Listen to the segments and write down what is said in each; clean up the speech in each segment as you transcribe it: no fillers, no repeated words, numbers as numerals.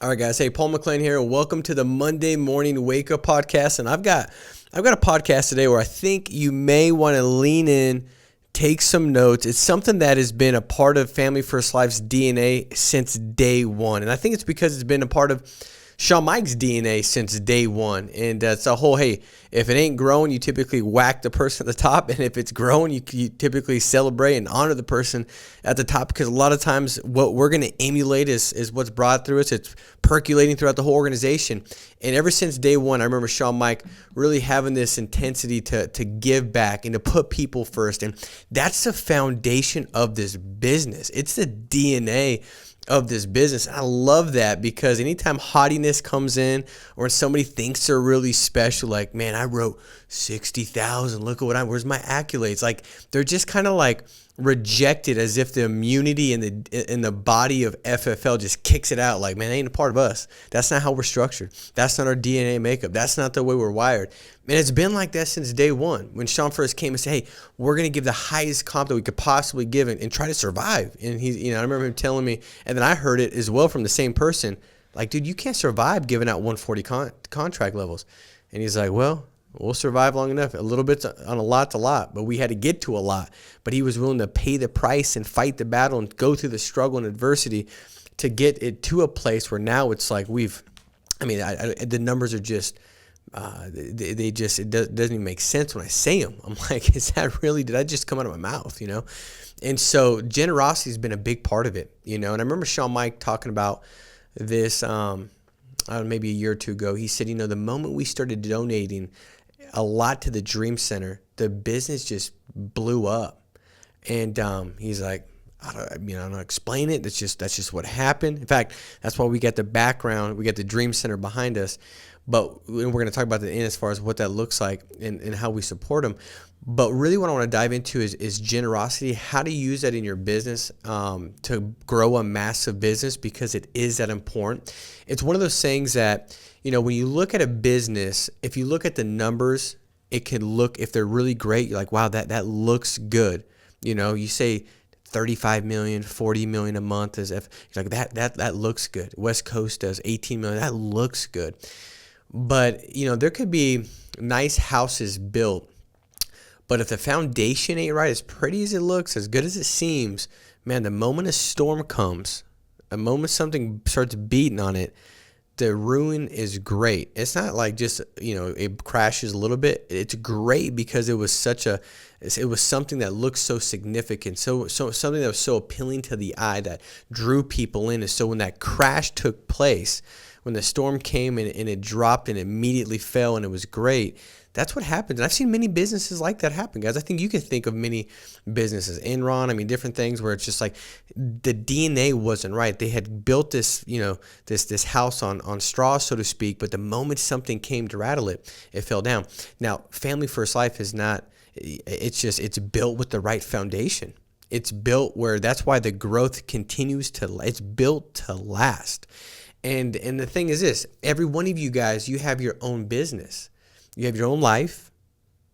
All right, guys. Hey, Paul McLean here. Welcome to the Monday Morning Wake Up Podcast. And I've got a podcast today where I think you may want to lean in, take some notes. It's something that has been a part of Family First Life's DNA since day one. And I think it's because it's been a part of Sean Mike's DNA since day one. And it's a whole, hey, if it ain't growing, you typically whack the person at the top. And if it's growing, you typically celebrate and honor the person at the top, because a lot of times what we're going to emulate is what's brought through us. It's percolating throughout the whole organization. And ever since day one, I remember Sean Mike really having this intensity to give back and to put people first. And that's the foundation of this business. It's the DNA of this business. And I love that, because anytime haughtiness comes in, or somebody thinks they're really special, like, man, I wrote 60,000, look at what where's my accolades? Like, they're just kind of like rejected, as if the immunity in the body of FFL just kicks it out. Like, man, it ain't a part of us. That's not how we're structured. That's not our DNA makeup. That's not the way we're wired. And it's been like that since day one. When Sean first came and said, hey, we're going to give the highest comp that we could possibly give and try to survive. And I remember him telling me, and then I heard it as well from the same person, like, dude, you can't survive giving out 140 contract levels. And he's like, well, we'll survive long enough. A little bit on a lot to lot, but we had to get to a lot. But he was willing to pay the price and fight the battle and go through the struggle and adversity to get it to a place where now it's like the numbers are just, it doesn't even make sense when I say them. I'm like, is that really, did I just come out of my mouth, And so generosity has been a big part of it, And I remember Sean Mike talking about this maybe a year or two ago. He said, the moment we started donating a lot to the Dream Center, the business just blew up. And he's like, I don't explain it. That's just what happened. In fact, that's why we got the background. We got the Dream Center behind us. But we're going to talk about the end as far as what that looks like and how we support them. But really what I want to dive into is generosity, how to use that in your business to grow a massive business, because it is that important. It's one of those things that, when you look at a business, if you look at the numbers, it can look, if they're really great, you're like, wow, that looks good. You say 35 million, 40 million a month, as if you're like, that looks good. West Coast does 18 million. That looks good. But, there could be nice houses built, but if the foundation ain't right, as pretty as it looks, as good as it seems, man, the moment a storm comes, the moment something starts beating on it, the ruin is great. It's not like just, it crashes a little bit. It's great because it was something that looked so significant, so something that was so appealing to the eye that drew people in. And so when that crash took place, when the storm came and it dropped and immediately fell and it was great, that's what happens. And I've seen many businesses like that happen, guys. I think you can think of many businesses, Enron, different things where it's just like the DNA wasn't right. They had built this, this house on straw, so to speak, but the moment something came to rattle it, it fell down. Now, Family First Life is not, it's built with the right foundation. It's built where that's why the growth continues it's built to last. And the thing is this, every one of you guys, you have your own business. You have your own life,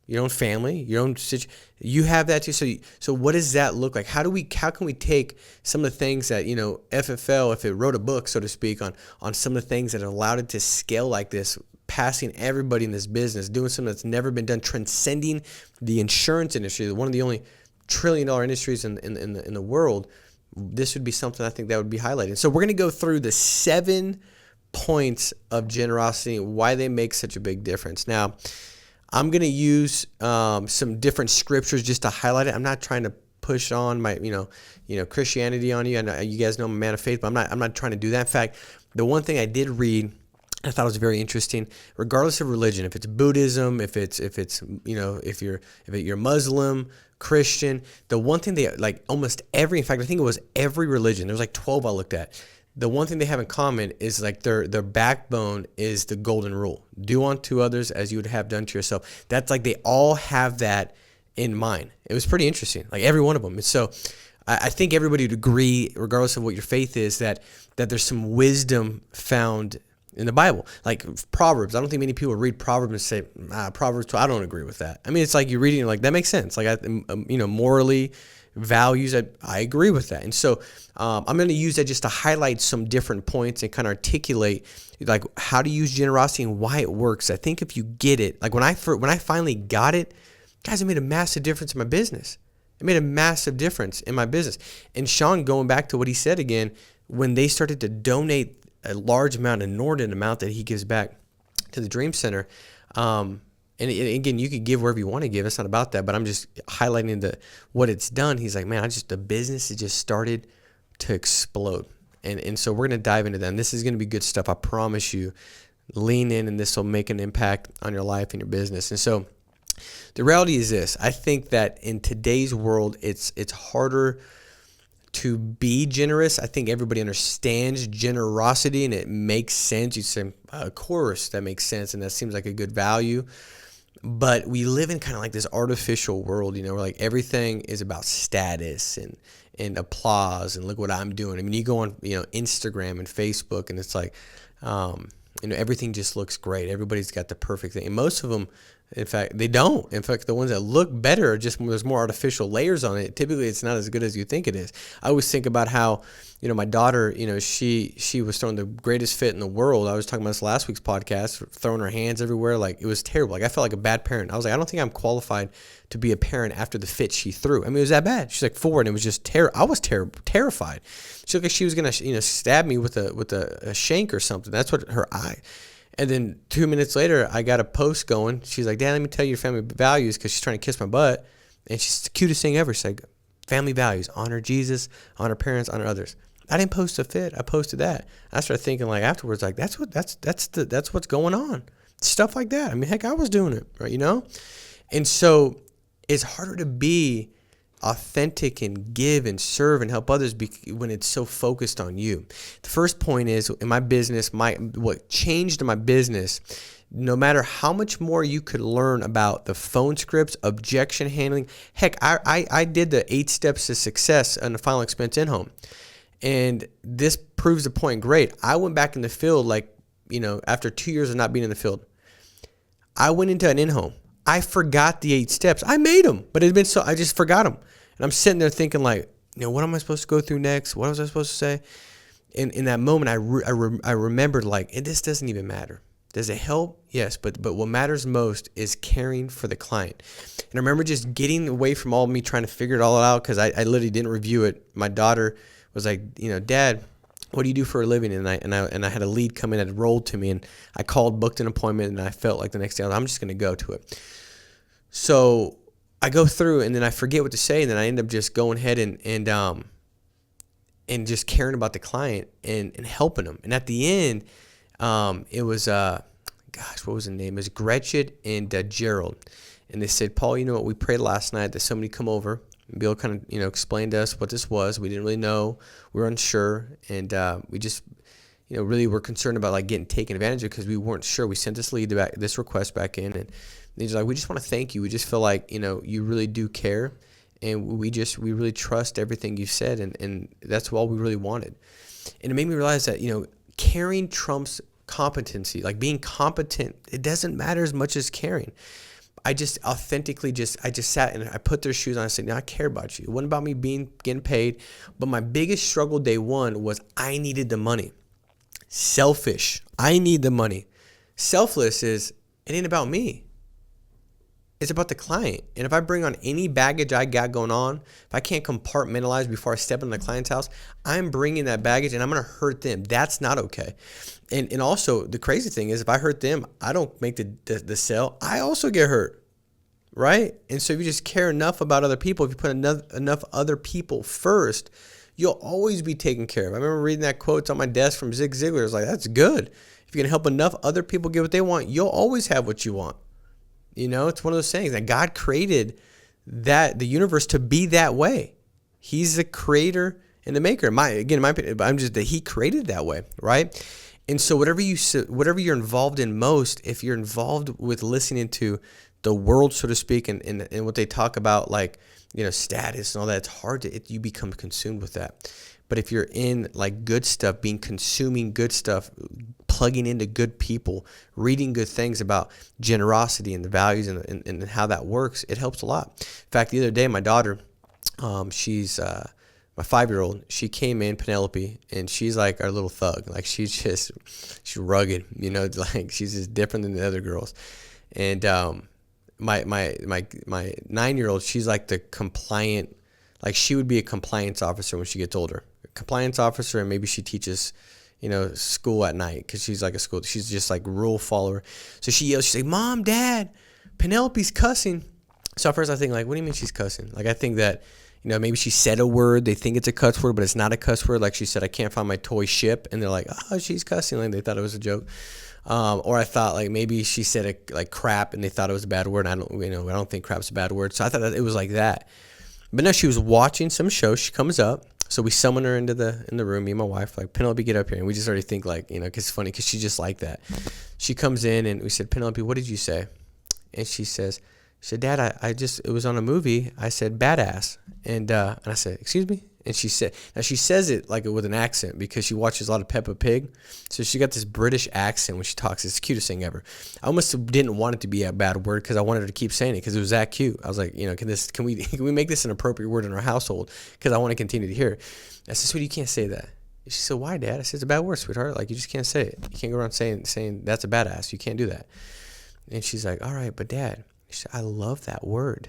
your own family, your own situation. You have that too. So what does that look like? How can we take some of the things that, FFL, if it wrote a book, so to speak, on some of the things that allowed it to scale like this, passing everybody in this business, doing something that's never been done, transcending the insurance industry, one of the only $1 trillion industries in the world. This would be something I think that would be highlighted. So we're going to go through the 7 points of generosity and why they make such a big difference. Now, I'm going to use some different scriptures just to highlight it. I'm not trying to push on my, Christianity on you. I know you guys know I'm a man of faith, but I'm not trying to do that. In fact, the one thing I did read, I thought was very interesting, regardless of religion, if it's Buddhism, if you're Muslim, Christian, the one thing they, like almost every, in fact, I think it was every religion, there was like 12 I looked at. The one thing they have in common is like their backbone is the golden rule. Do unto others as you would have done to yourself. That's like they all have that in mind. It was pretty interesting, like every one of them. And so I think everybody would agree, regardless of what your faith is, that there's some wisdom found in the Bible. Like Proverbs, I don't think many people read Proverbs and say, Proverbs 12, I don't agree with that. It's like you read it and you're like, that makes sense. Like, morally, values. I agree with that. And so I'm going to use that just to highlight some different points and kind of articulate like how to use generosity and why it works. I think if you get it, like when I finally got it, guys, it made a massive difference in my business. It made a massive difference in my business. And Sean, going back to what he said again, when they started to donate a large amount, an inordinate amount that he gives back to the Dream Center, and again, you could give wherever you want to give. It's not about that, but I'm just highlighting what it's done. He's like, man, the business has just started to explode. And so we're going to dive into that. And this is going to be good stuff. I promise you. Lean in, and this will make an impact on your life and your business. And so the reality is this. I think that in today's world, it's harder to be generous. I think everybody understands generosity, and it makes sense. You say, of course, that makes sense, and that seems like a good value. But we live in kind of like this artificial world, where like everything is about status and applause and look what I'm doing. I mean, you go on, Instagram and Facebook, and it's like, everything just looks great. Everybody's got the perfect thing. And most of them, in fact, they don't. In fact, the ones that look better are just, there's more artificial layers on it. Typically, it's not as good as you think it is. I always think about how, my daughter, she was throwing the greatest fit in the world. I was talking about this last week's podcast, throwing her hands everywhere. Like, it was terrible. Like, I felt like a bad parent. I was like, I don't think I'm qualified to be a parent after the fit she threw. I mean, it was that bad. She's like 4, and it was just terrible. I was terrified. She looked like she was going to, stab me with a shank or something. That's what her eye. And then 2 minutes later, I got a post going. She's like, Dad, let me tell you your family values, because she's trying to kiss my butt. And she's the cutest thing ever. She's like, family values, honor Jesus, honor parents, honor others. I didn't post a fit. I posted that. I started thinking like afterwards, like that's what's going on. Stuff like that. I mean, heck, I was doing it, right? And so it's harder to be authentic and give and serve and help others when it's so focused on you. The first point is, in my business, what changed in my business, no matter how much more you could learn about the phone scripts, objection handling. Heck, I did the 8 steps to success on the final expense in-home. And this proves the point great. I went back in the field after 2 years of not being in the field. I went into an in-home. I forgot the 8 steps. I made them, but I just forgot them. And I'm sitting there thinking like, what am I supposed to go through next? What was I supposed to say? In that moment, I remembered like, this doesn't even matter. Does it help? Yes, but what matters most is caring for the client. And I remember just getting away from all of me trying to figure it all out, because I literally didn't review it. My daughter was like, Dad, what do you do for a living? And I had a lead come in that rolled to me, and I called, booked an appointment, and I felt like the next day I'm just going to go to it. So I go through, and then I forget what to say, and then I end up just going ahead and just caring about the client and helping them. And at the end, it was what was the name? It was Gretchen and Gerald, and they said, Paul, you know what? We prayed last night that somebody come over. Bill kind of, explained to us what this was. We didn't really know. We were unsure. And we just, really were concerned about like getting taken advantage of, because we weren't sure. We sent this request back in, and he's like, we just want to thank you. We just feel like, you really do care. And we really trust everything you said. And that's all we really wanted. And it made me realize that, caring trumps competency. Like being competent, it doesn't matter as much as caring. I just authentically sat and I put their shoes on. I said, I care about you. It wasn't about me getting paid. But my biggest struggle day one was I needed the money. Selfish. I need the money. Selfless is, it ain't about me. It's about the client. And if I bring on any baggage I got going on, if I can't compartmentalize before I step into the client's house, I'm bringing that baggage and I'm going to hurt them. That's not okay. And also, the crazy thing is, if I hurt them, I don't make the sale. I also get hurt, right? And so if you just care enough about other people, if you put enough other people first, you'll always be taken care of. I remember reading that quote on my desk from Zig Ziglar. It's like, that's good. If you can help enough other people get what they want, you'll always have what you want. It's one of those sayings that God created the universe to be that way. He's the creator and the maker. My opinion, I'm just that He created that way, right? And so whatever you're involved in most, if you're involved with listening to the world, so to speak, and what they talk about, like status and all that, it's hard you become consumed with that. But if you're in like good stuff, consuming good stuff, plugging into good people, reading good things about generosity and the values and how that works, it helps a lot. In fact, the other day, my daughter, She's my 5-year-old. She came in, Penelope, and she's like our little thug. Like she's rugged, like she's just different than the other girls. And my 9-year-old, she's like the compliant, like she would be a compliance officer when she gets older. A compliance officer, and maybe she teaches, school at night because she's like she's just like rule follower. So she yells, she's like, "Mom, Dad, Penelope's cussing." So at first I think like, what do you mean she's cussing? Like I think that, maybe she said a word. They think it's a cuss word, but it's not a cuss word. Like she said, "I can't find my toy ship." And they're like, "Oh, she's cussing." Like they thought it was a joke. Or I thought like maybe she said like crap and they thought it was a bad word. And I don't think crap's a bad word. So I thought that it was like that. But no, she was watching some show. She comes up. So we summon her in the room, me and my wife, like, "Penelope, get up here." And we just already think like, cause it's funny because she's just like that. She comes in and we said, "Penelope, what did you say?" And she said, "Dad, it was on a movie. I said badass." And I said, "Excuse me?" And she says it like with an accent because she watches a lot of Peppa Pig. So she got this British accent when she talks. It's the cutest thing ever. I almost didn't want it to be a bad word because I wanted her to keep saying it because it was that cute. I was like, can we make this an appropriate word in our household? Because I want to continue to hear it. I said, "Sweetie, you can't say that." She said, "Why, Dad?" I said, "It's a bad word, sweetheart. Like you just can't say it. You can't go around saying that's a badass. You can't do that." And she's like, "All right, but Dad," she said, "I love that word."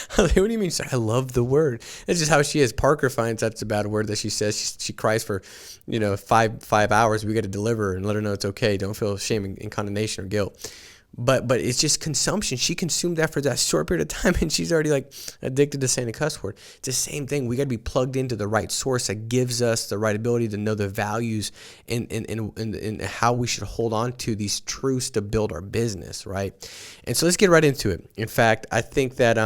I was like, "What do you mean?" She's like, "I love the word." It's just how she is. Parker finds that's a bad word that she says. She cries for, 5 hours. We got to deliver her and let her know it's okay. Don't feel shame and condemnation or guilt. But it's just consumption. She consumed that for that short period of time, and she's already like addicted to saying a cuss word. It's the same thing. We got to be plugged into the right source that gives us the right ability to know the values and how we should hold on to these truths to build our business, right? And so let's get right into it. In fact, I think that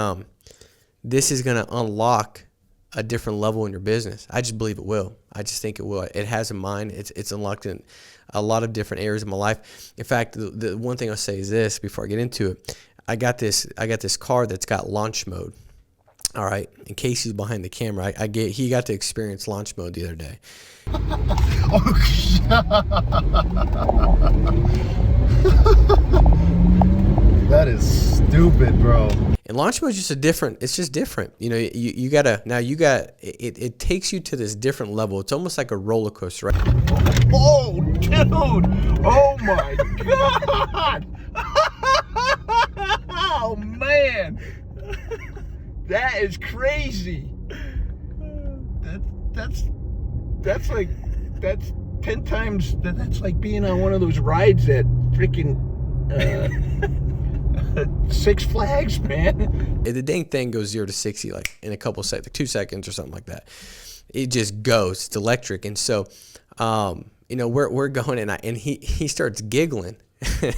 this is going to unlock a different level in your business. I just believe it will. I just think it will. It has a mind. It's unlocked in a lot of different areas of my life. In fact, the one thing I'll say is this before I get into it. I got this car that's got launch mode. All right. In case he's behind the camera, he got to experience launch mode the other day. That is stupid, bro. And launch mode is just it's just different. It takes you to this different level. It's almost like a roller coaster, right? Oh, dude. Oh, my God. Oh, man. That is crazy. That's 10 times. That's like being on one of those rides at freaking Six Flags, man. The dang thing goes 0 to 60 like in a couple seconds, like 2 seconds or something like that. It just goes. It's electric. And so, we're going and he starts giggling.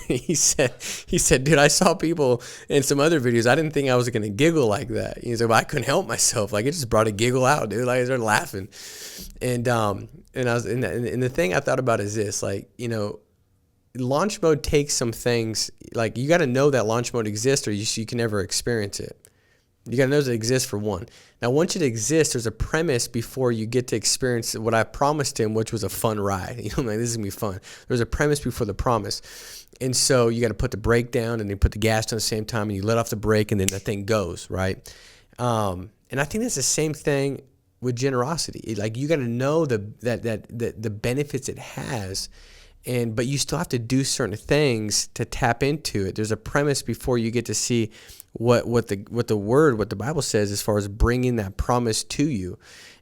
he said, "Dude, I saw people in some other videos. I didn't think I was going to giggle like that." He said, "But I couldn't help myself. Like it just brought a giggle out, dude. Like I started laughing." And I was, and the thing I thought about is this, like, launch mode takes some things, like you got to know that launch mode exists or you can never experience it. You got to know that it exists for one. Now, once it exists, there's a premise before you get to experience what I promised him, which was a fun ride. This is going to be fun. There's a premise before the promise. And so you got to put the brake down and then put the gas down at the same time and you let off the brake and then the thing goes, right? And I think that's the same thing with generosity. Like you got to know the benefits it has. But you still have to do certain things to tap into it. There's a premise before you get to see what the Bible says as far as bringing that promise to you.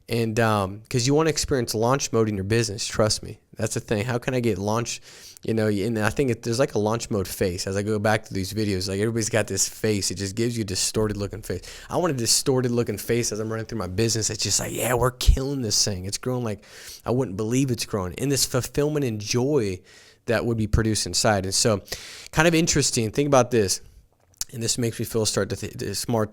And because you want to experience launch mode in your business, trust me, that's the thing. How can I get launch? And I think there's like a launch mode face. As I go back to these videos, like everybody's got this face. It just gives you a distorted looking face. I want a distorted looking face as I'm running through my business. It's just like, yeah, we're killing this thing. It's growing like I wouldn't believe it's growing. And this fulfillment and joy that would be produced inside. And so kind of interesting. Think about this. And this makes me feel smart to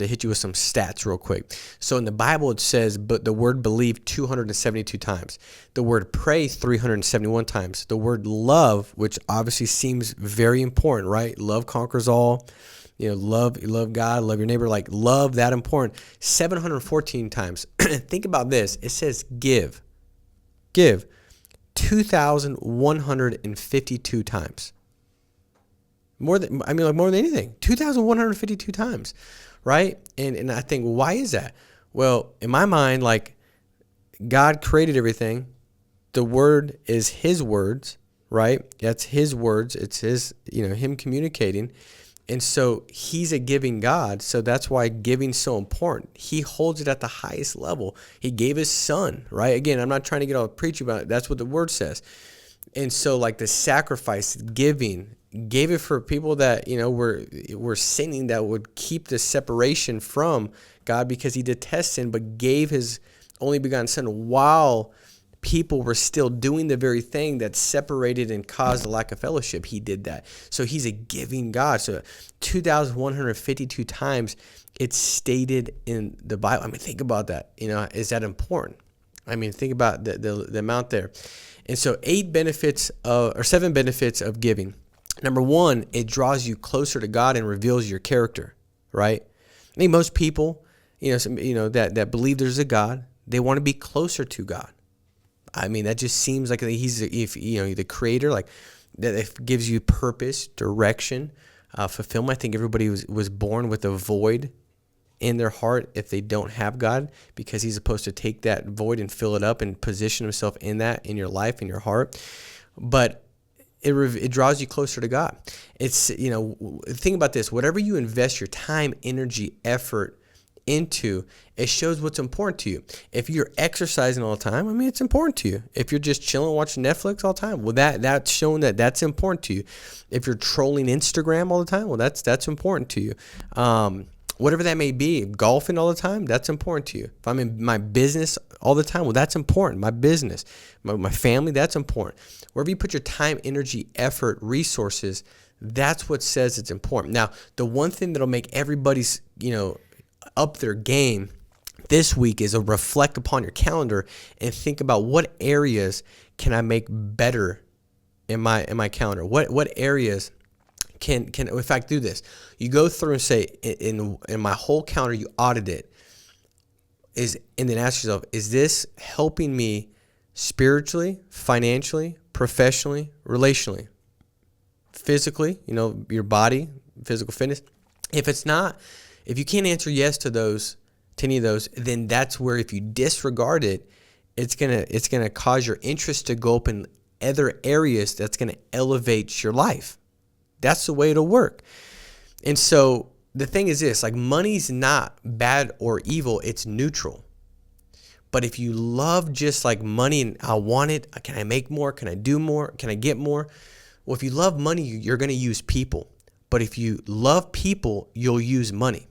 hit you with some stats real quick. So in the Bible, it says, but the word believe 272 times. The word pray 371 times. The word love, which obviously seems very important, right? Love conquers all. Love God, love your neighbor, like love, that important. 714 times. Think about this. It says give 2,152 times. More than anything, 2,152 times, right? And I think, why is that? Well, in my mind, like, God created everything. The word is his words, right? That's his words. It's his, him communicating. And so he's a giving God. So that's why giving's so important. He holds it at the highest level. He gave his son, right? Again, I'm not trying to get all preachy about it. That's what the word says. And so, like, the sacrifice, giving, gave it for people that, were sinning, that would keep the separation from God because he detests sin, but gave his only begotten son while people were still doing the very thing that separated and caused a lack of fellowship. He did that. So he's a giving God. So 2,152 times it's stated in the Bible. I mean, think about that. Is that important? I mean, think about the amount there. And so 7 benefits of giving. Number 1, it draws you closer to God and reveals your character, right? I think most people, that believe there's a God, they want to be closer to God. I mean, that just seems like he's the creator, like that gives you purpose, direction, fulfillment. I think everybody was born with a void in their heart if they don't have God, because he's supposed to take that void and fill it up and position himself in that, in your life, in your heart. But it draws you closer to God. It's, think about this. Whatever you invest your time, energy, effort into, it shows what's important to you. If you're exercising all the time, I mean, it's important to you. If you're just chilling, watching Netflix all the time, well, that's showing that's important to you. If you're trolling Instagram all the time, well, that's important to you. Whatever that may be, golfing all the time, that's important to you. If I'm in my business all the time, well, that's important. My business, my family, that's important. Wherever you put your time, energy, effort, resources, that's what says it's important. Now, the one thing that'll make everybody's, up their game this week is to reflect upon your calendar and think about what areas can I make better in my calendar. What areas can in fact do this? You go through and say, in my whole calendar, you audit it, and then ask yourself, is this helping me spiritually, financially, professionally, relationally, physically, your body, physical fitness? If it's not, if you can't answer yes to any of those, then that's where, if you disregard it, it's gonna cause your interest to go up in other areas that's gonna elevate your life. That's the way it'll work. And so the thing is this, like, money's not bad or evil, it's neutral. But if you love just like money and I want it, can I make more? Can I do more? Can I get more? Well, if you love money, you're gonna use people. But if you love people, you'll use money.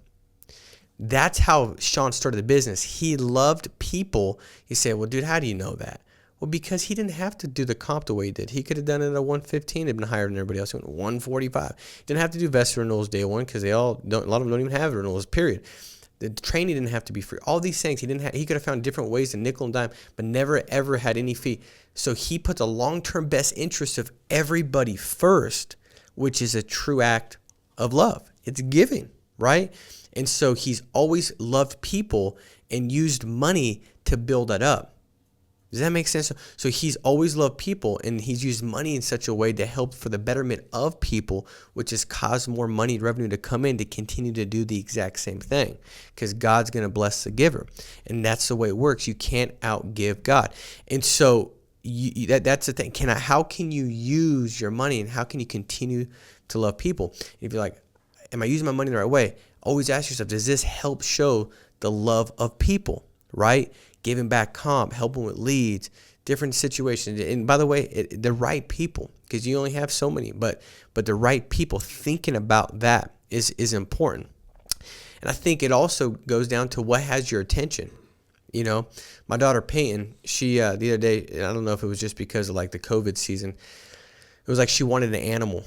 That's how Sean started the business. He loved people. He said, well, dude, how do you know that? Well, because he didn't have to do the comp the way he did. He could have done it at 115 and been higher than everybody else. He went 145. He didn't have to do vested renewals day one because a lot of them don't even have renewals, period. The training didn't have to be free. All these things, he could have found different ways to nickel and dime, but never ever had any fee. So he put the long-term best interest of everybody first, which is a true act of love. It's giving, right? And so he's always loved people and used money to build that up. Does that make sense? So he's always loved people, and he's used money in such a way to help for the betterment of people, which has caused more money revenue to come in to continue to do the exact same thing, because God's going to bless the giver. And that's the way it works. You can't outgive God. And so that's the thing. How can you use your money, and how can you continue to love people? If you're like, am I using my money the right way? Always ask yourself, does this help show the love of people, right? Giving back comp, helping with leads, different situations. And by the way, the right people, because you only have so many, but the right people, thinking about that is important. And I think it also goes down to what has your attention. My daughter Peyton, she the other day, I don't know if it was just because of like the COVID season, it was like she wanted an animal.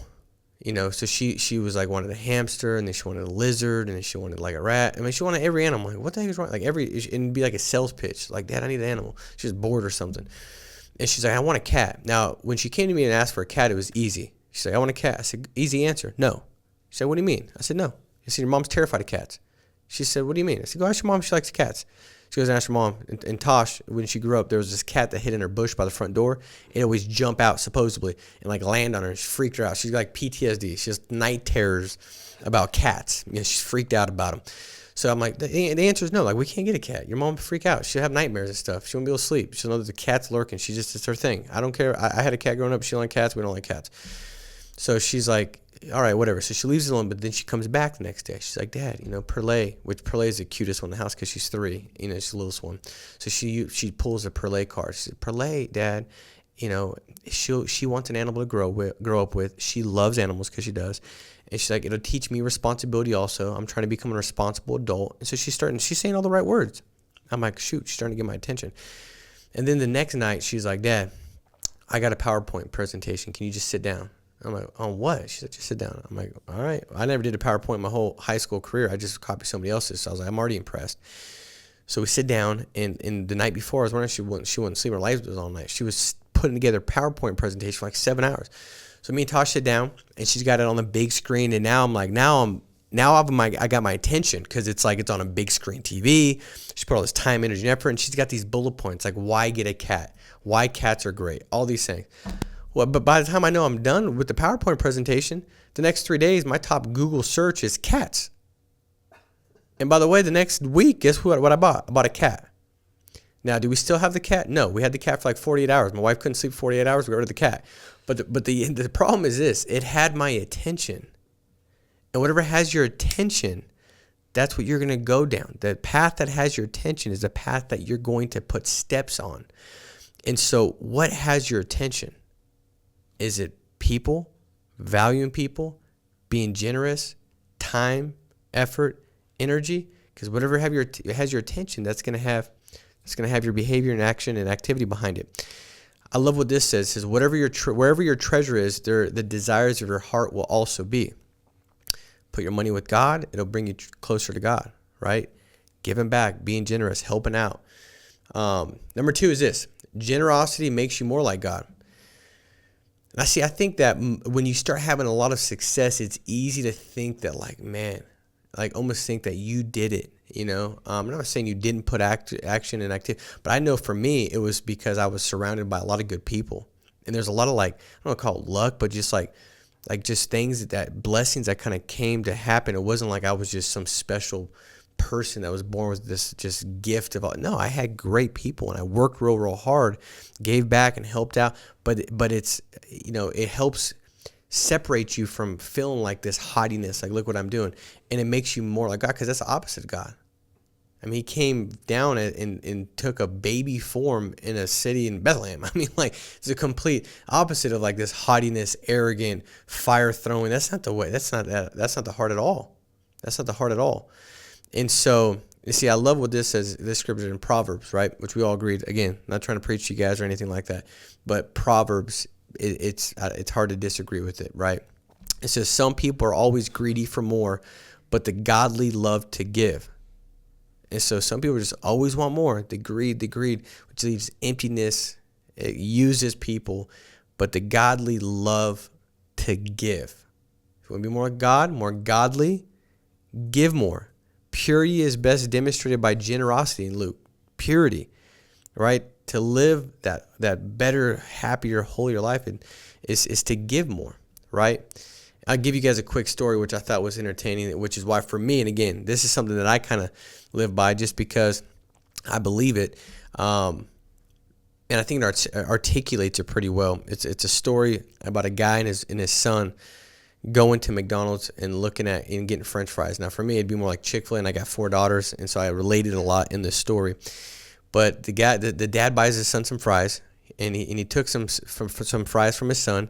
So she was like, wanted a hamster, and then she wanted a lizard, and then she wanted like a rat. I mean, she wanted every animal. Like, what the heck is wrong? Like and it'd be like a sales pitch. Like, Dad, I need an animal. She was bored or something. And she's like, I want a cat. Now, when she came to me and asked for a cat, it was easy. She's like, I want a cat. I said, easy answer. No. She said, what do you mean? I said, no. I said, your mom's terrified of cats. She said, what do you mean? I said, go ask your mom if she likes cats. She goes and asks her mom. And Tosh, when she grew up, there was this cat that hid in her bush by the front door. It always jump out, supposedly, and like land on her. She freaked her out. She's like PTSD. She has night terrors about cats. She's freaked out about them. So I'm like, the answer is no. Like, we can't get a cat. Your mom would freak out. She'll have nightmares and stuff. She won't be able to sleep. She'll know that the cat's lurking. It's her thing. I don't care. I had a cat growing up. She don't like cats. We don't like cats. So she's like, all right, whatever. So she leaves it alone, but then she comes back the next day. She's like, Dad, Perlay, which Perlay is the cutest one in the house because she's 3. She's the littlest one. So she pulls a Perlay card. She said, Perlay, Dad, she wants an animal to grow up with. She loves animals because she does. And she's like, it'll teach me responsibility also. I'm trying to become a responsible adult. And so she's saying all the right words. I'm like, shoot, she's starting to get my attention. And then the next night, she's like, Dad, I got a PowerPoint presentation. Can you just sit down? I'm like, on what? She said, just sit down. I'm like, all right. I never did a PowerPoint my whole high school career. I just copied somebody else's. So I was like, I'm already impressed. So we sit down, and the night before, I was wondering she wouldn't sleep. Her life was all night. She was putting together a PowerPoint presentation for like 7 hours. So me and Tosh sit down, and she's got it on the big screen, and now I'm like, I got my attention because it's like it's on a big screen TV. She put all this time, energy, and effort, and she's got these bullet points like why get a cat, why cats are great, all these things. Well, but by the time I know I'm done with the PowerPoint presentation, the next 3 days, my top Google search is cats. And by the way, the next week, guess what I bought? I bought a cat. Now, do we still have the cat? No, we had the cat for like 48 hours. My wife couldn't sleep 48 hours. We got rid of the cat. But the problem is this. It had my attention. And whatever has your attention, that's what you're going to go down. The path that has your attention is the path that you're going to put steps on. And so what has your attention? Is it people, valuing people, being generous, time, effort, energy? Because whatever has your attention, that's going to have your behavior and action and activity behind it. I love what this says. It says, wherever your treasure is, there the desires of your heart will also be. Put your money with God. It'll bring you closer to God, right? Giving back, being generous, helping out. Number 2 is this. Generosity makes you more like God. And I think that when you start having a lot of success, it's easy to think that almost think that you did it. I'm not saying you didn't put action and activity, but I know for me, it was because I was surrounded by a lot of good people. And there's a lot of I don't want to call it luck, but just just things that blessings that kind of came to happen. It wasn't like I was just some special person that was born with this just gift of no, I had great people and I worked real hard, gave back and helped out. But it's, it helps separate you from feeling like this haughtiness, like look what I'm doing. And it makes you more like God because that's the opposite of God. I mean, he came down and took a baby form in a city in Bethlehem. I mean, it's a complete opposite of this haughtiness, arrogant, fire throwing. That's not the way. That's not the heart at all. That's not the heart at all. And so, you see, I love what this says, this scripture in Proverbs, right? Which we all agreed. Again, not trying to preach to you guys or anything like that. But Proverbs, it's hard to disagree with it, right? It says, some people are always greedy for more, but the godly love to give. And so some people just always want more. The greed, which leaves emptiness. It uses people, but the godly love to give. If you want to be more like God, more godly, give more. Purity is best demonstrated by generosity in Luke. Purity, right? To live that better, happier, holier life is to give more, right? I'll give you guys a quick story, which I thought was entertaining, which is why for me, and again, this is something that I kind of live by just because I believe it. And I think it articulates it pretty well. It's a story about a guy and his son going to McDonald's and looking at and getting French fries. Now, for me, it'd be more like Chick-fil-A, and I got 4 daughters, and so I related a lot in this story. But the dad buys his son some fries, and he took some fries from his son.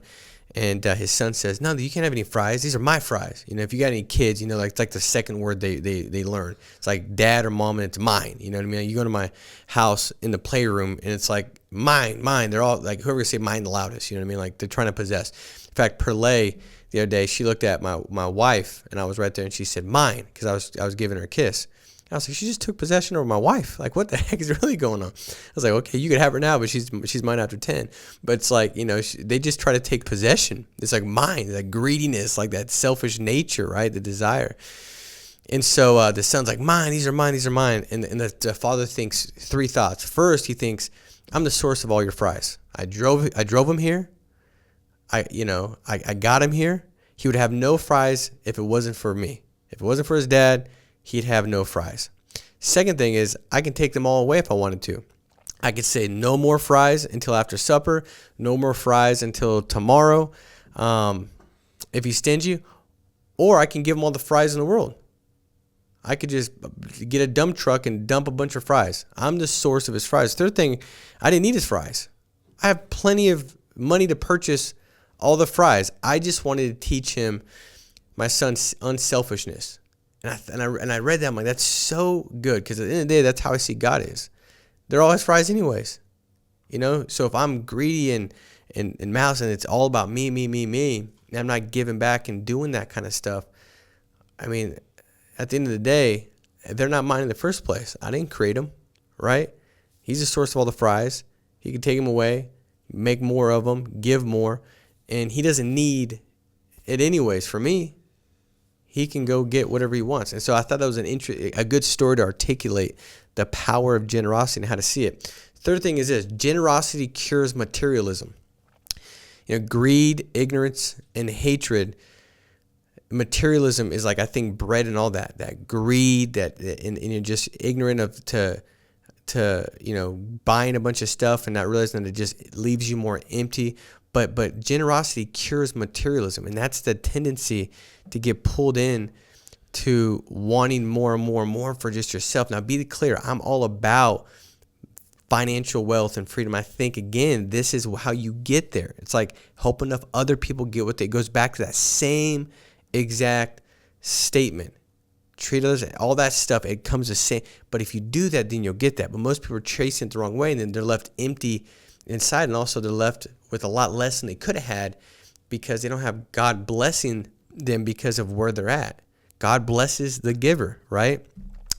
And his son says, no, you can't have any fries. These are my fries. If you got any kids, it's like the second word they learn. It's like dad or mom, and it's mine. You know what I mean? You go to my house in the playroom, and it's like mine. They're all like, whoever say mine the loudest. You know what I mean? Like they're trying to possess. In fact, Perlay, the other day, she looked at my wife, and I was right there, and she said mine because I was giving her a kiss. I was like, she just took possession over my wife. Like, what the heck is really going on? I was like, okay, you could have her now, but she's mine after 10. But it's like, they just try to take possession. It's like mine, that greediness, like that selfish nature, right? The desire. And so the son's like, mine, these are mine, these are mine. And the father thinks three thoughts. First, he thinks, I'm the source of all your fries. I drove him here. I got him here. He would have no fries if it wasn't for me. If it wasn't for his dad, he'd have no fries. Second thing is, I can take them all away if I wanted to. I could say no more fries until after supper, no more fries until tomorrow, if he's stingy, or I can give him all the fries in the world. I could just get a dump truck and dump a bunch of fries. I'm the source of his fries. Third thing, I didn't need his fries. I have plenty of money to purchase all the fries. I just wanted to teach him, my son's unselfishness. And I read that. I'm like, that's so good, because at the end of the day, that's how I see God is. They're all his fries anyways. So if I'm greedy and malice and it's all about me, and I'm not giving back and doing that kind of stuff, I mean, at the end of the day, they're not mine in the first place. I didn't create them, right? He's the source of all the fries. He can take them away, make more of them, give more, and he doesn't need it anyways. For me, he can go get whatever he wants. And so I thought that was a good story to articulate the power of generosity and how to see it. Third thing is this: generosity cures materialism. Greed, ignorance, and hatred. Materialism is like, I think, bred in all that greed, and you're just ignorant of to buying a bunch of stuff and not realizing that it just leaves you more empty. But generosity cures materialism, and that's the tendency to get pulled in to wanting more and more and more for just yourself. Now, be clear, I'm all about financial wealth and freedom. I think, again, this is how you get there. It's like helping enough other people get what it goes back to that same exact statement. Treat others, all that stuff, it comes the same. But if you do that, then you'll get that. But most people are chasing it the wrong way, and then they're left empty inside, and also they're left with a lot less than they could have had because they don't have God blessing them because of where they're at. God blesses the giver, right?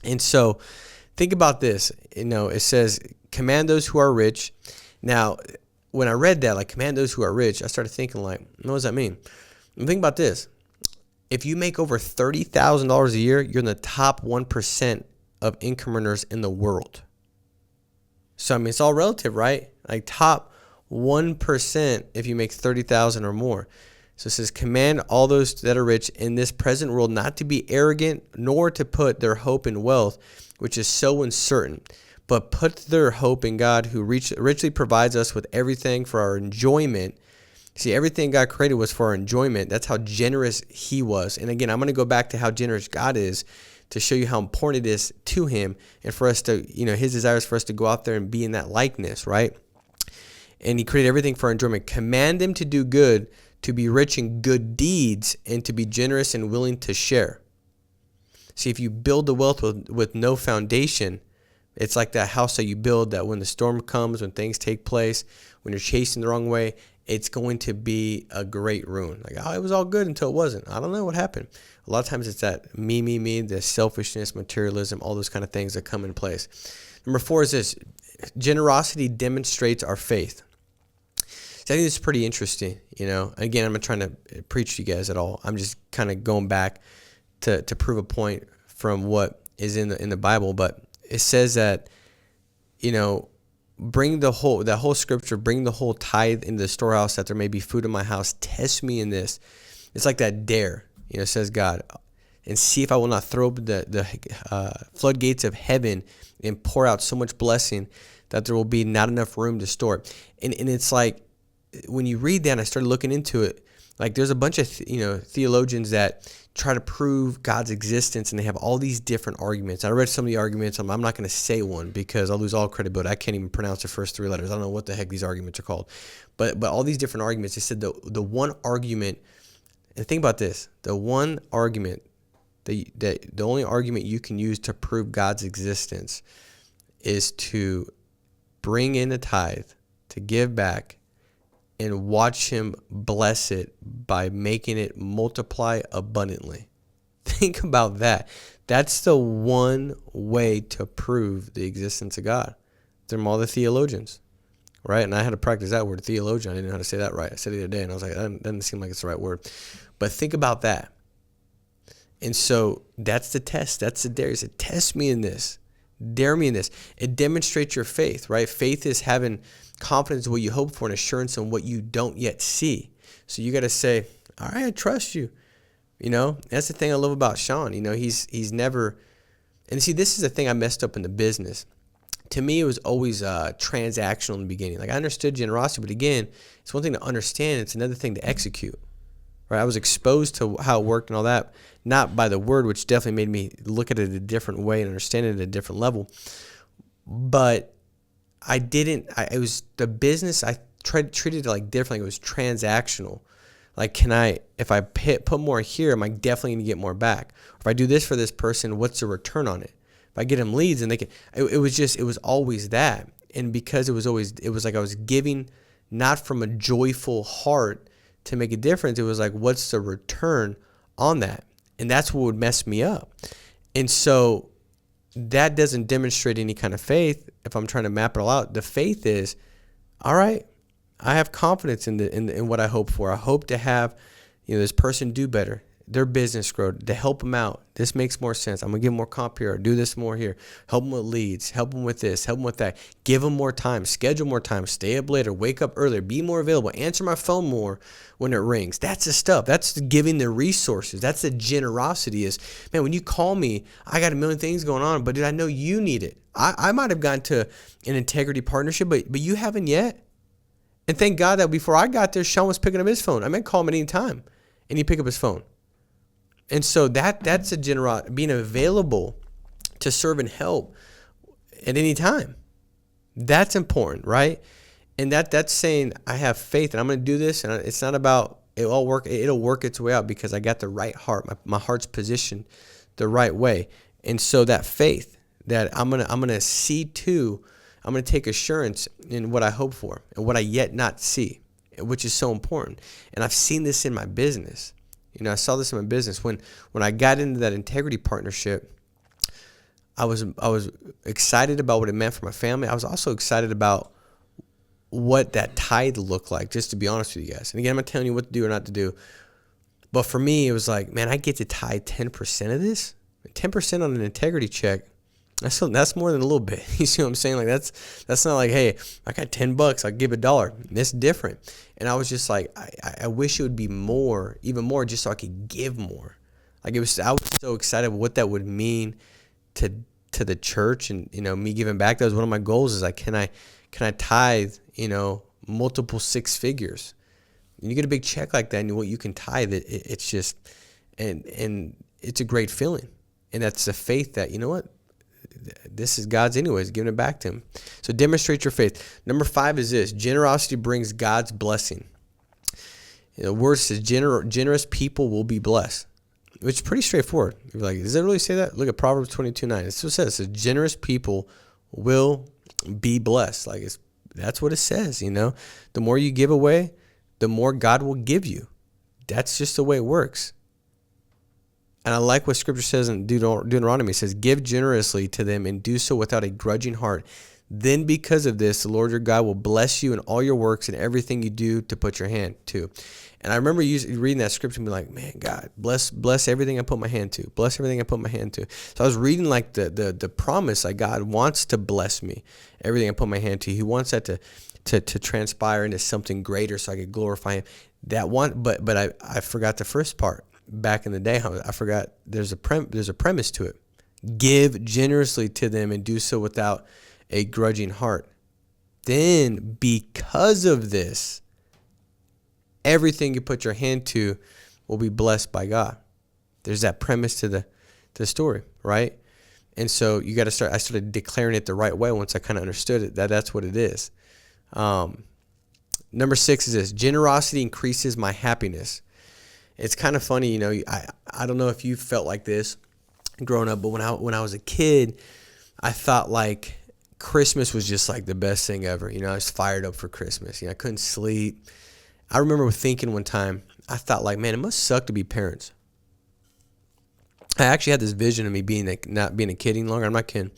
And so think about this. It says, command those who are rich. Now, when I read that, like, command those who are rich, I started thinking, like, what does that mean? And think about this. If you make over $30,000 a year, you're in the top 1% of income earners in the world. So, I mean, it's all relative, right? Like, top 1% if you make $30,000 or more. So it says, command all those that are rich in this present world not to be arrogant, nor to put their hope in wealth, which is so uncertain, but put their hope in God, who richly provides us with everything for our enjoyment. See, everything God created was for our enjoyment. That's how generous he was. And again, I'm going to go back to how generous God is to show you how important it is to him, and for us to, his desire is for us to go out there and be in that likeness, right? And he created everything for our enjoyment. Command them to do good, to be rich in good deeds, and to be generous and willing to share. See, if you build the wealth with no foundation, it's like that house that you build that when the storm comes, when things take place, when you're chasing the wrong way, it's going to be a great ruin. Like, it was all good until it wasn't. I don't know what happened. A lot of times it's that me, the selfishness, materialism, all those kind of things that come in place. Number 4 is this: generosity demonstrates our faith. So I think this is pretty interesting. Again, I'm not trying to preach to you guys at all. I'm just kind of going back to prove a point from what is in the Bible. But it says that, bring the whole scripture, bring the whole tithe into the storehouse, that there may be food in my house. Test me in this. It's like that dare, says God, and see if I will not throw open the floodgates of heaven and pour out so much blessing that there will be not enough room to store it. And it's like, when you read that, and I started looking into it, like, there's a bunch of theologians that try to prove God's existence, and they have all these different arguments. I read some of the arguments. I'm not going to say one because I'll lose all credibility. I can't even pronounce the first 3 letters. I don't know what the heck these arguments are called. But all these different arguments, they said the one argument, and think about this, the one argument, the only argument you can use to prove God's existence is to bring in a tithe, to give back, and watch him bless it by making it multiply abundantly. Think about that. That's the one way to prove the existence of God. From all the theologians, right? And I had to practice that word, theologian. I didn't know how to say that right. I said it the other day, and I was like, that doesn't seem like it's the right word. But think about that. And so that's the test. That's the dare. He said, test me in this. Dare me in this. It demonstrates your faith, right? Faith is having confidence in what you hope for and assurance in what you don't yet see. So you got to say, all right, I trust you. That's the thing I love about Sean. He's never, and see, this is the thing I messed up in the business. To me, it was always transactional in the beginning. Like, I understood generosity, but again, it's one thing to understand. It's another thing to execute. Right? I was exposed to how it worked and all that, not by the word, which definitely made me look at it a different way and understand it at a different level. But it was the business, I treated it like differently. It was transactional. Like, if I put more here, am I definitely going to get more back? If I do this for this person, what's the return on it? If I get them leads and it was always that. And because it was like I was giving not from a joyful heart to make a difference. It was like, what's the return on that? And that's what would mess me up. And so that doesn't demonstrate any kind of faith if I'm trying to map it all out. The faith is, all right, I have confidence in what I hope for. I hope to have, this person do better, their business grow, to help them out. This makes more sense. I'm going to give them more comp here, or do this more here. Help them with leads, help them with this, help them with that. Give them more time, schedule more time, stay up later, wake up earlier, be more available, answer my phone more when it rings. That's the stuff. That's giving the resources. That's the generosity is, man, when you call me, I got a million things going on, but dude, I know you need it. I might have gotten to an integrity partnership, but you haven't yet. And thank God that before I got there, Sean was picking up his phone. I might call him at any time, and he'd pick up his phone. And so that's a generosity, being available to serve and help at any time. That's important, right? And that's saying I have faith and I'm going to do this. And it's not about it'll work its way out because I got the right heart. My heart's positioned the right way. And so that faith that I'm gonna see to, I'm going to take assurance in what I hope for and what I yet not see, which is so important. And I've seen this in my business. I saw this in my business. When I got into that integrity partnership, I was excited about what it meant for my family. I was also excited about what that tithe looked like, just to be honest with you guys. And again, I'm not telling you what to do or not to do. But for me, it was like, man, I get to tithe 10% of this? 10% on an integrity check. That's more than a little bit. You see what I'm saying? Like that's not like, hey, I got $10, I'll give $1. It's different. And I was just like, I wish it would be more, even more, just so I could give more. Like I was so excited what that would mean to the church and me giving back. That was one of my goals. Is like, can I tithe multiple six figures? And you get a big check like that, and what you can tithe, it's just and it's a great feeling. And that's the faith that what. This is God's anyways, giving it back to him. So demonstrate your faith. Number 5 is this. Generosity brings God's blessing. The word says generous people will be blessed, which is pretty straightforward. You're like, does it really say that? Look at Proverbs 22:9. It's what it says. It says generous people will be blessed. Like that's what it says, The more you give away, the more God will give you. That's just the way it works. And I like what Scripture says in Deuteronomy. It says, give generously to them and do so without a grudging heart. Then because of this, the Lord your God will bless you in all your works and everything you do to put your hand to. And I remember reading that scripture and being like, man, God, bless everything I put my hand to. Bless everything I put my hand to. So I was reading like the promise, like God wants to bless me, everything I put my hand to. He wants that to transpire into something greater so I could glorify him. But I forgot the first part. Back in the day, I forgot there's a premise to it. Give generously to them and do so without a grudging heart. Then, because of this, everything you put your hand to will be blessed by God. There's that premise to the story, right? And so you got to start. I started declaring it the right way once I kind of understood it. That's what it is. Number 6 is this: generosity increases my happiness. It's kind of funny, I don't know if you felt like this growing up, but when I was a kid, I thought like Christmas was just like the best thing ever. I was fired up for Christmas. I couldn't sleep. I remember thinking one time, I thought like, man, it must suck to be parents. I actually had this vision of me not being a kid any longer. I'm not kidding.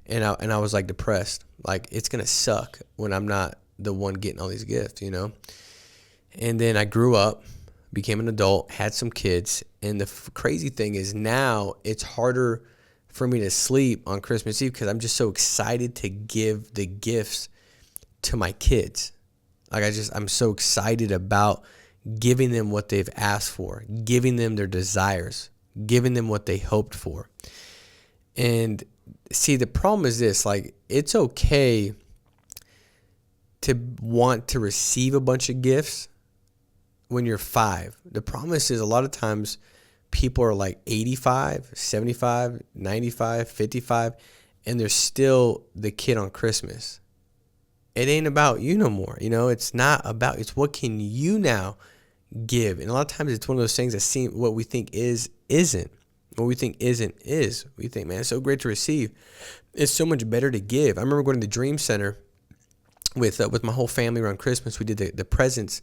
And I was like depressed. Like it's going to suck when I'm not the one getting all these gifts, And then I grew up, became an adult, had some kids, And the crazy thing is now it's harder for me to sleep on Christmas Eve because I'm just so excited to give the gifts to my kids. Like I'm so excited about giving them what they've asked for, giving them their desires, giving them what they hoped for. And see, the problem is this, like, it's okay to want to receive a bunch of gifts when you're 5. The problem is a lot of times people are like 85, 75, 95, 55, and they're still the kid on Christmas. It ain't about you no more. It's not about, it's what can you now give. And a lot of times it's one of those things that seem what we think is, isn't. What we think isn't is. We think, man, it's so great to receive. It's so much better to give. I remember going to the Dream Center with my whole family around Christmas. We did the presents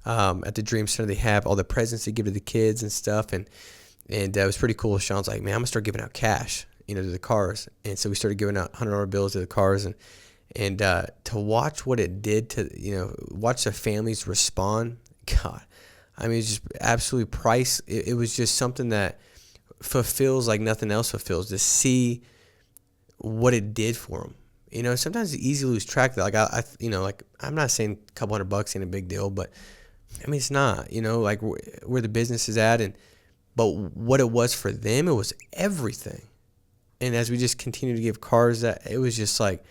at the Dream Center. They have all the presents they give to the kids and stuff. And it was pretty cool. Sean's like, man, I'm going to start giving out cash, to the cars. And so we started giving out $100 bills to the cars. And to watch what it did to, watch the families respond. God, I mean, it's just absolutely it was just something that fulfills like nothing else fulfills, to see what it did for them. Sometimes it's easy to lose track of that. Like I'm not saying a couple $100 ain't a big deal, but I mean, it's not, like where the business is at, but what it was for them, it was everything. And as we just continue to give cars, that it was just like,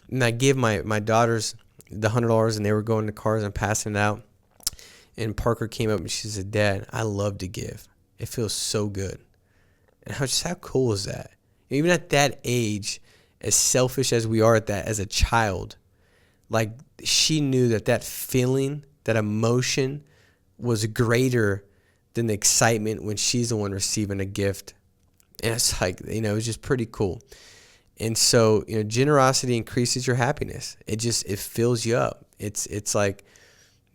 and I give my daughters the $100 and they were going to cars and passing it out. And Parker came up and she said, Dad, I love to give. It feels so good. And how cool is that? Even at that age, as selfish as we are at that as a child, like she knew that feeling, that emotion was greater than the excitement when she's the one receiving a gift. And it's like, it was just pretty cool. And so, generosity increases your happiness. It fills you up. It's like,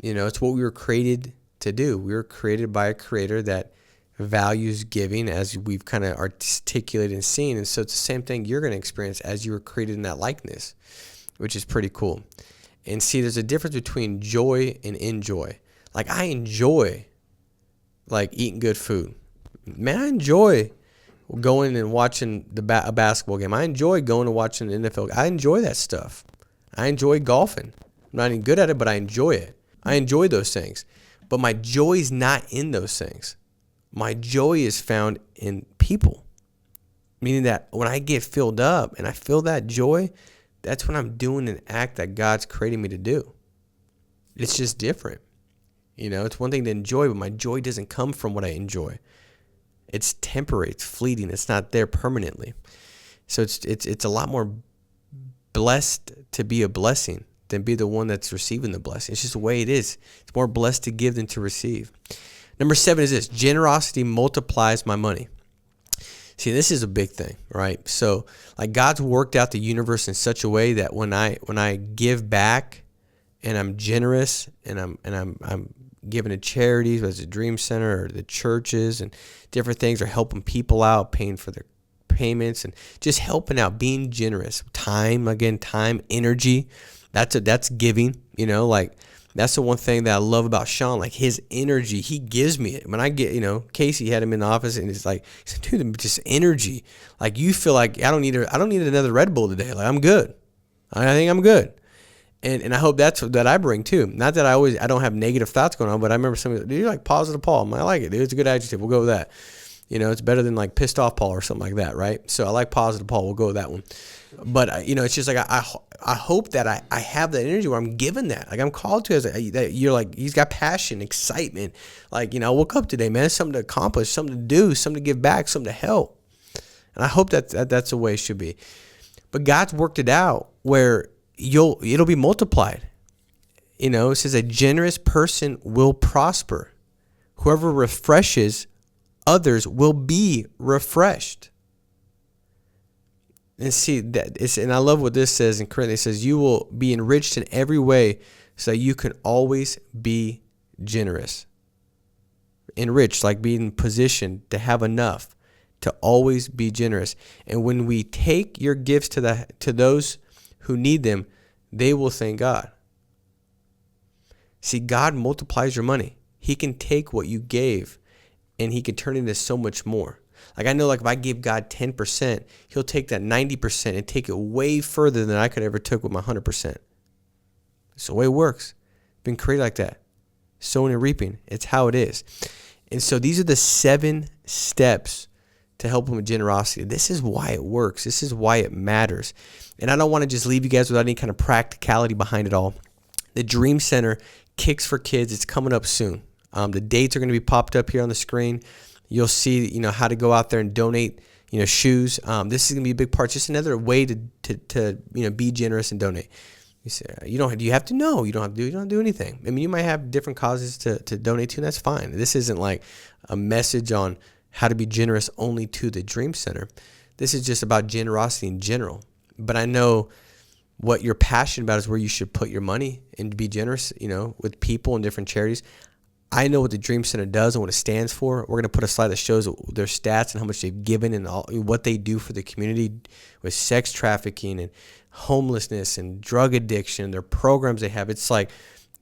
it's what we were created to do. We were created by a creator that values giving, as we've kind of articulated and seen. And so it's the same thing you're going to experience as you were created in that likeness, which is pretty cool. And see, there's a difference between joy and enjoy. Like I enjoy like eating good food. Man, I enjoy going and watching a basketball game. I enjoy going and watching the NFL. I enjoy that stuff. I enjoy golfing. I'm not even good at it, but I enjoy it. I enjoy those things. But my joy is not in those things. My joy is found in people. Meaning that when I get filled up and I feel that joy, that's when I'm doing an act that God's created me to do. It's just different. It's one thing to enjoy, but my joy doesn't come from what I enjoy. It's temporary, it's fleeting, it's not there permanently. So it's a lot more blessed to be a blessing than be the one that's receiving the blessing. It's just the way it is. It's more blessed to give than to receive. Number 7 is this: generosity multiplies my money. See, this is a big thing, right? So, like God's worked out the universe in such a way that when I give back and I'm generous and I'm giving to charities, whether it's a Dream Center or the churches and different things, or helping people out, paying for their payments and just helping out, being generous. Time, energy, that's giving, like that's the one thing that I love about Sean, like his energy, he gives me it. When I get, Casey had him in the office and he's like, dude, just energy. Like you feel like I don't need another Red Bull today. Like I'm good. I think I'm good. And I hope that's what I bring too. Not that I don't have negative thoughts going on, but I remember somebody, dude, you like positive Paul. I like it, dude. It's a good adjective. We'll go with that. It's better than like pissed off Paul or something like that, right? So I like positive Paul. We'll go with that one. But it's just like I hope that I have that energy where I'm given that. Like I'm called to that. You're like, he's got passion, excitement. Like, I woke up today, man. It's something to accomplish, something to do, something to give back, something to help. And I hope that's the way it should be. But God's worked it out where it'll be multiplied. It says a generous person will prosper. Whoever refreshes others will be refreshed. And see and I love what this says in Corinthians. It says you will be enriched in every way so that you can always be generous. Enriched, like being positioned to have enough, to always be generous. And when we take your gifts to those who need them, they will thank God. See, God multiplies your money. He can take what you gave and he can turn it into so much more. Like I know, like if I give God 10%, he'll take that 90% and take it way further than I could ever took with my 100%. It's the way it works. Been created like that. Sowing and reaping. It's how it is. And so these are the 7 steps to help them with generosity. This is why it works. This is why it matters. And I don't want to just leave you guys without any kind of practicality behind it all. The Dream Center Kicks for Kids. It's coming up soon. The dates are going to be popped up here on the screen. You'll see, how to go out there and donate, shoes. This is going to be a big part. Just another way to be generous and donate. You say you don't. Do you have to? No, you don't have to do. You don't have to do anything. I mean, you might have different causes to donate to, and that's fine. This isn't like a message on how to be generous only to the Dream Center. This is just about generosity in general. But I know what you're passionate about is where you should put your money and be generous, with people and different charities. I know what the Dream Center does and what it stands for. We're going to put a slide that shows their stats and how much they've given and what they do for the community with sex trafficking and homelessness and drug addiction, their programs they have. It's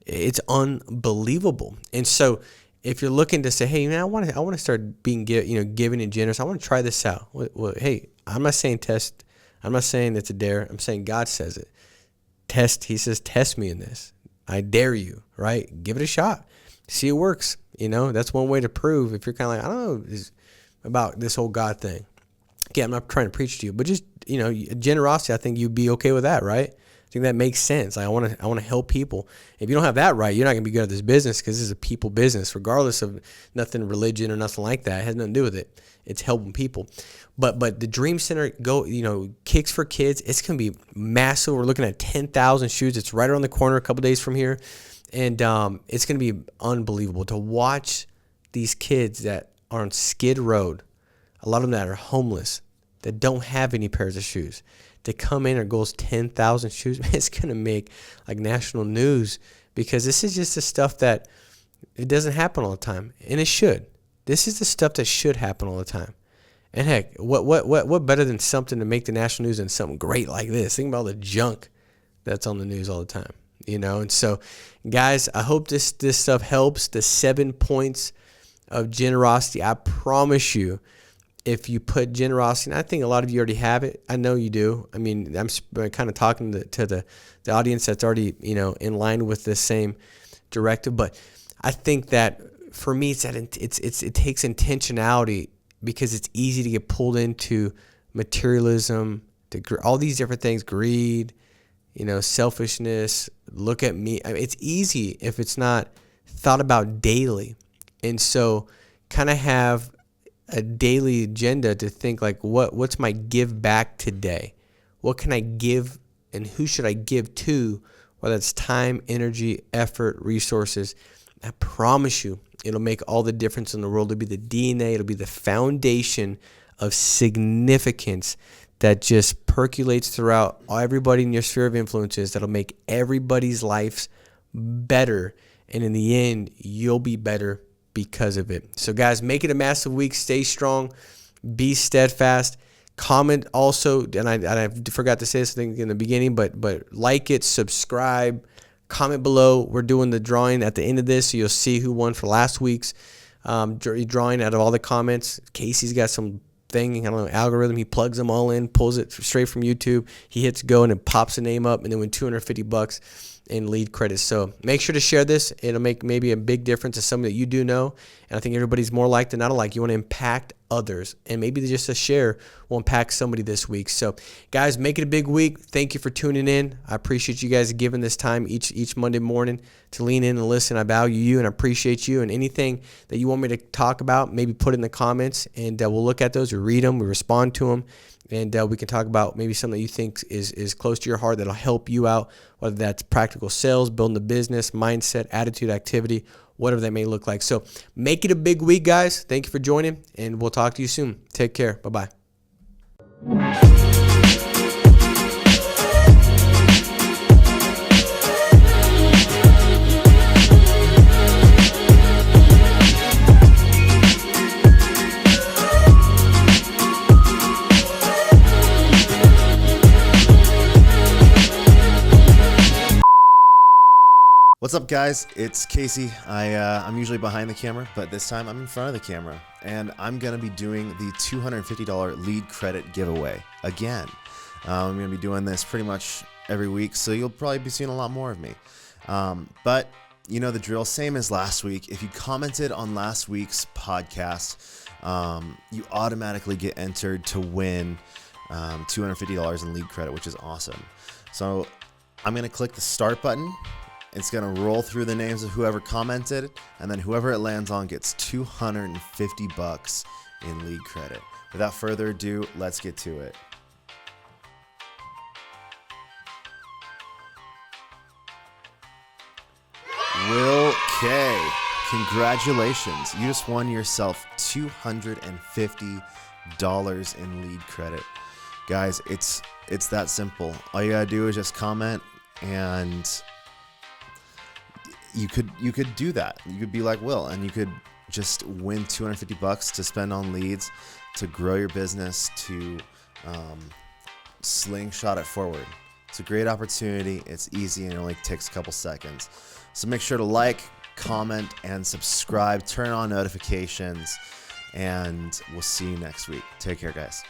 it's unbelievable. And so if you're looking to say, hey, man, I want to start being giving and generous. I want to try this out. Well, hey, I'm not saying test. I'm not saying it's a dare. I'm saying God says it. He says, test me in this. I dare you, right? Give it a shot. See it works. That's one way to prove if you're kind of like, I don't know about this whole God thing. Okay, I'm not trying to preach to you, but just, generosity, I think you'd be okay with that, right? I think that makes sense. I want to help people. If you don't have that right, you're not going to be good at this business because this is a people business, regardless of nothing religion or nothing like that. It has nothing to do with it. It's helping people. But the Dream Center Kicks for Kids, it's going to be massive. We're looking at 10,000 shoes. It's right around the corner a couple days from here. And it's going to be unbelievable to watch these kids that are on Skid Road, a lot of them that are homeless, that don't have any pairs of shoes, to come in and goes 10,000 shoes. Man, it's going to make like national news because this is just the stuff that it doesn't happen all the time, and it should. This is the stuff that should happen all the time. And heck, what better than something to make the national news than something great like this? Think about all the junk that's on the news all the time. And so, guys, I hope this stuff helps. The 7 points of generosity. I promise you, if you put generosity, and I think a lot of you already have it. I know you do. I mean, I'm kind of talking to the audience that's already, in line with the same directive. But I think that for me, it takes intentionality because it's easy to get pulled into materialism, all these different things, greed, selfishness, look at me. I mean, it's easy if it's not thought about daily. And so kind of have a daily agenda to think like, what's my give back today? What can I give and who should I give to, whether it's time, energy, effort, resources. I promise you, it'll make all the difference in the world. It'll be the DNA. It'll be the foundation of significance that just percolates throughout everybody in your sphere of influences. That'll make everybody's lives better. And in the end, you'll be better because of it. So guys, make it a massive week. Stay strong. Be steadfast. Comment also, and I forgot to say this thing in the beginning, but like it, subscribe, comment below. We're doing the drawing at the end of this, so you'll see who won for last week's drawing out of all the comments. Casey's got some thing, I don't know, algorithm. He plugs them all in, pulls it straight from YouTube. He hits go and it pops a name up, and then win $250 in lead credits. So make sure to share this. It'll make maybe a big difference to somebody that you do know. And I think everybody's more liked than not alike. You want to impact others, and maybe just a share will impact somebody this week. So guys, make it a big week. Thank you for tuning in. I appreciate you guys giving this time each Monday morning to lean in and listen. I value you and I appreciate you, and anything that you want me to talk about, maybe put in the comments, and we'll look at those. We read them, we respond to them, and we can talk about maybe something that you think is close to your heart that'll help you out, whether that's practical sales, building the business, mindset, attitude, activity, whatever that may look like. So make it a big week, guys. Thank you for joining, and we'll talk to you soon. Take care. Bye-bye. What's up, guys? It's Casey. I'm usually behind the camera, but this time I'm in front of the camera, and I'm going to be doing the $250 lead credit giveaway again. I'm going to be doing this pretty much every week, so you'll probably be seeing a lot more of me. But you know the drill, same as last week. If you commented on last week's podcast, you automatically get entered to win $250 in lead credit, which is awesome. So I'm going to click the start button. It's going to roll through the names of whoever commented, and then whoever it lands on gets $250 in lead credit. Without further ado, let's get to it. Will K, congratulations. You just won yourself $250 in lead credit. Guys, it's that simple. All you got to do is just comment, and you could do that. You could be like Will, and you could just win $250 to spend on leads, to grow your business, to slingshot it forward. It's a great opportunity. It's easy, and it only takes a couple seconds. So make sure to like, comment, and subscribe. Turn on notifications, and we'll see you next week. Take care, guys.